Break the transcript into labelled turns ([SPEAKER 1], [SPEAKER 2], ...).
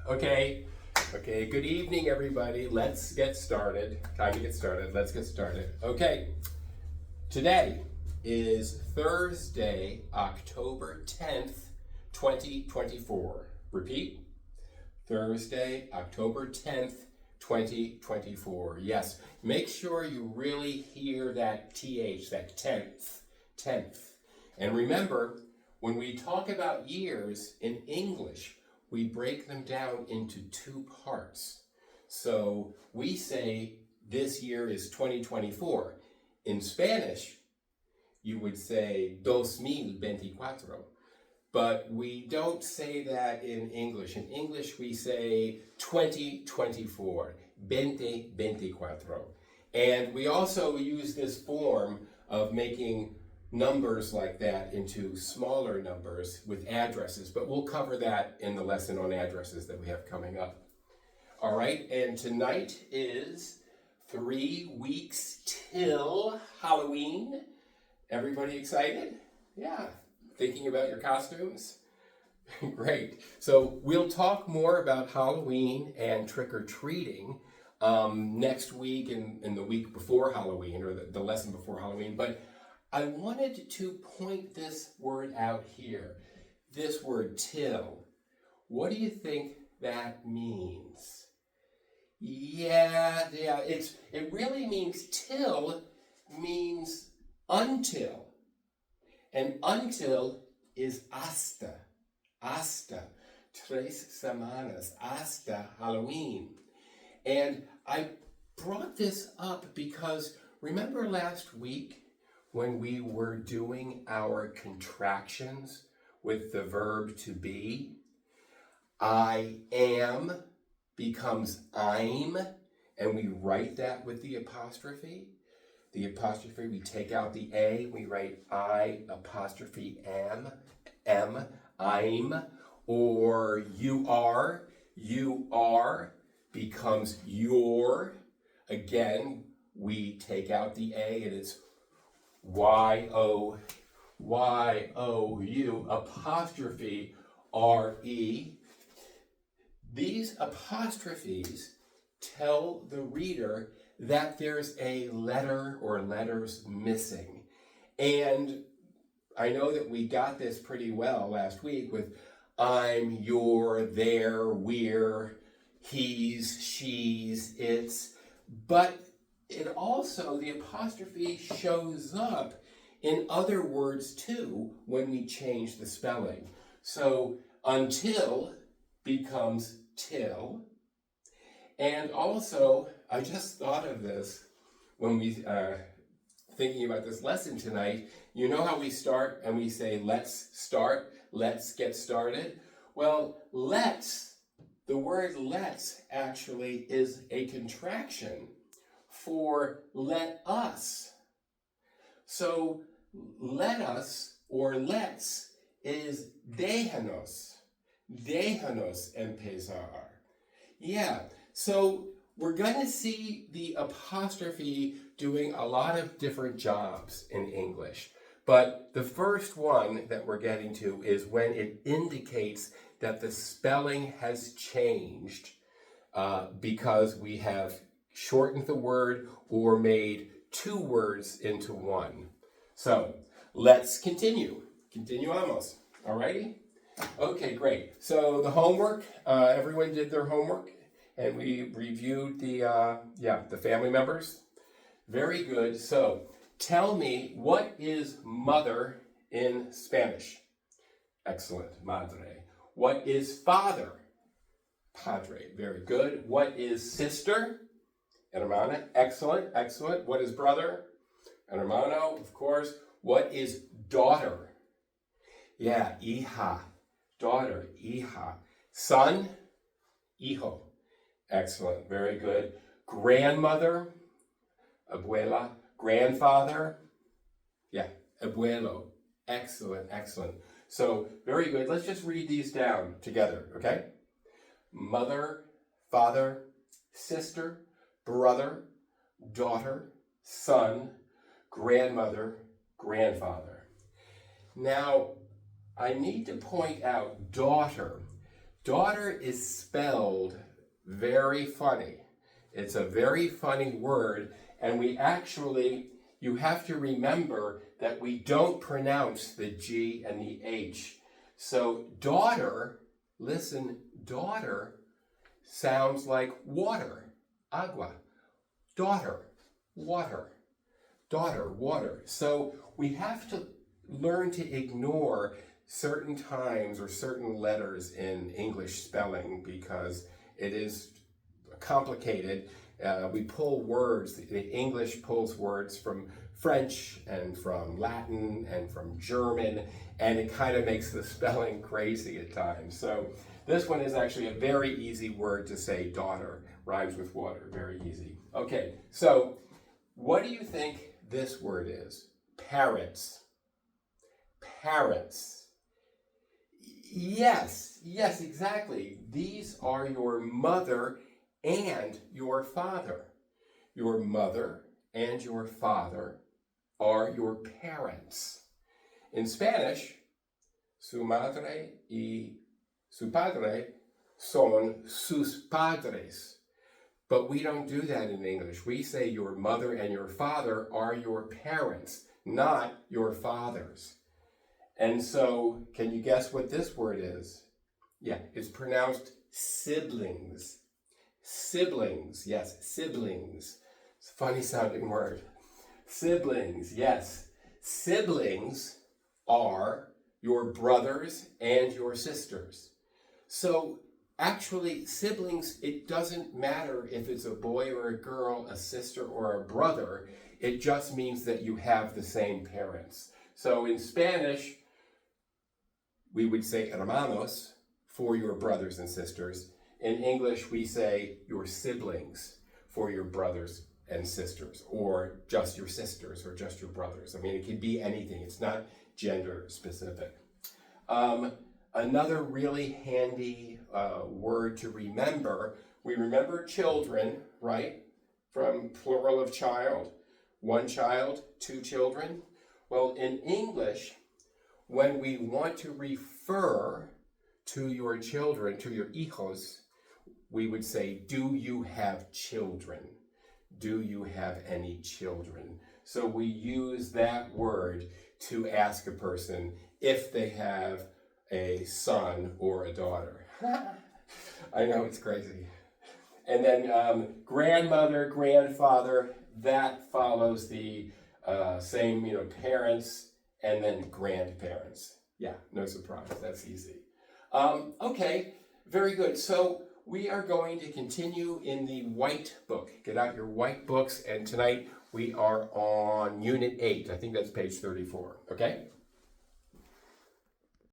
[SPEAKER 1] Okay, good evening, everybody. Let's get started. Time to get started. Let's get started. Okay, today is Thursday, October 10th, 2024. Repeat, Thursday, October 10th, 2024. Yes, make sure you really hear that TH, that 10th. And remember, when we talk about years in English, we break them down into two parts. So we say this year is 2024. In Spanish, you would say 2024. But we don't say that in English. In English, we say 2024, 2024. And we also use this form of making numbers like that into smaller numbers with addresses, but we'll cover that in the lesson on addresses that we have coming up. All right, and tonight is 3 weeks till Halloween. Everybody excited? Yeah, thinking about your costumes? Great. So we'll talk more about Halloween and trick-or-treating next week and the week before Halloween, or the lesson before Halloween, but I wanted to point this word out here, this word till. What do you think that means? Yeah, it really means till means until. And until is hasta, tres semanas, hasta Halloween. And I brought this up because remember last week when we were doing our contractions with the verb to be? I am becomes I'm, and we write that with the apostrophe. The apostrophe, we take out the A, we write I apostrophe am, I'm, or you are becomes your. Again, we take out the A and it's Y-O-U apostrophe R-E. These apostrophes tell the reader that there's a letter or letters missing. And I know that we got this pretty well last week with I'm, your, their, we're, he's, she's, it's, but it also, the apostrophe shows up in other words too when we change the spelling. So until becomes till. And also, I just thought of this when we thinking about this lesson tonight. You know how we start and we say, let's start, let's get started? Well, let's, the word let's actually is a contraction for let us. So let us or let's is déjanos empezar. Yeah, so we're going to see the apostrophe doing a lot of different jobs in English. But the first one that we're getting to is when it indicates that the spelling has changed because we have shortened the word or made two words into one. So let's continue. Continuamos. Alrighty? Okay, great. So the homework, everyone did their homework and we reviewed the family members. Very good. So tell me, what is mother in Spanish? Excellent, madre. What is father? Padre. Very good. What is sister? Hermana. Excellent, excellent. What is brother? Hermano, of course. What is daughter? Yeah, hija. Daughter, hija. Son, hijo. Excellent, very good. Grandmother, abuela. Grandfather, yeah, abuelo. Excellent, excellent. So, very good. Let's just read these down together, okay? Mother, father, sister, brother, daughter, son, grandmother, grandfather. Now, I need to point out daughter. Daughter is spelled very funny. It's a very funny word, and you have to remember that we don't pronounce the G and the H. So daughter, listen, daughter sounds like water, agua. Daughter, water, daughter, water. So we have to learn to ignore certain times or certain letters in English spelling because it is complicated. We pull words, the English pulls words from French and from Latin and from German, and it kind of makes the spelling crazy at times. So this one is actually a very easy word to say, daughter, rhymes with water, very easy. Okay, so what do you think this word is? Parents. Parents. Yes, exactly. These are your mother and your father. Your mother and your father are your parents. In Spanish, su madre y su padre son sus padres. But we don't do that in English. We say your mother and your father are your parents, not your fathers. And so, can you guess what this word is? Yeah, it's pronounced siblings. Siblings, yes, siblings. It's a funny sounding word. Siblings, yes. Siblings are your brothers and your sisters. So actually, siblings, it doesn't matter if it's a boy or a girl, a sister or a brother. It just means that you have the same parents. So in Spanish, we would say hermanos for your brothers and sisters. In English, we say your siblings for your brothers and sisters, or just your sisters, or just your brothers. I mean, it can be anything. It's not gender specific. Another really handy word to remember, we remember children, right? From plural of child, one child, two children. Well, in English, when we want to refer to your children, to your hijos, we would say, do you have children? Do you have any children? So we use that word to ask a person if they have a son or a daughter. I know, it's crazy. And then grandmother, grandfather, that follows the same, parents, and then grandparents. Yeah, no surprise, that's easy. Okay, very good. So we are going to continue in the white book. Get out your white books, and tonight we are on Unit 8. I think that's page 34, okay?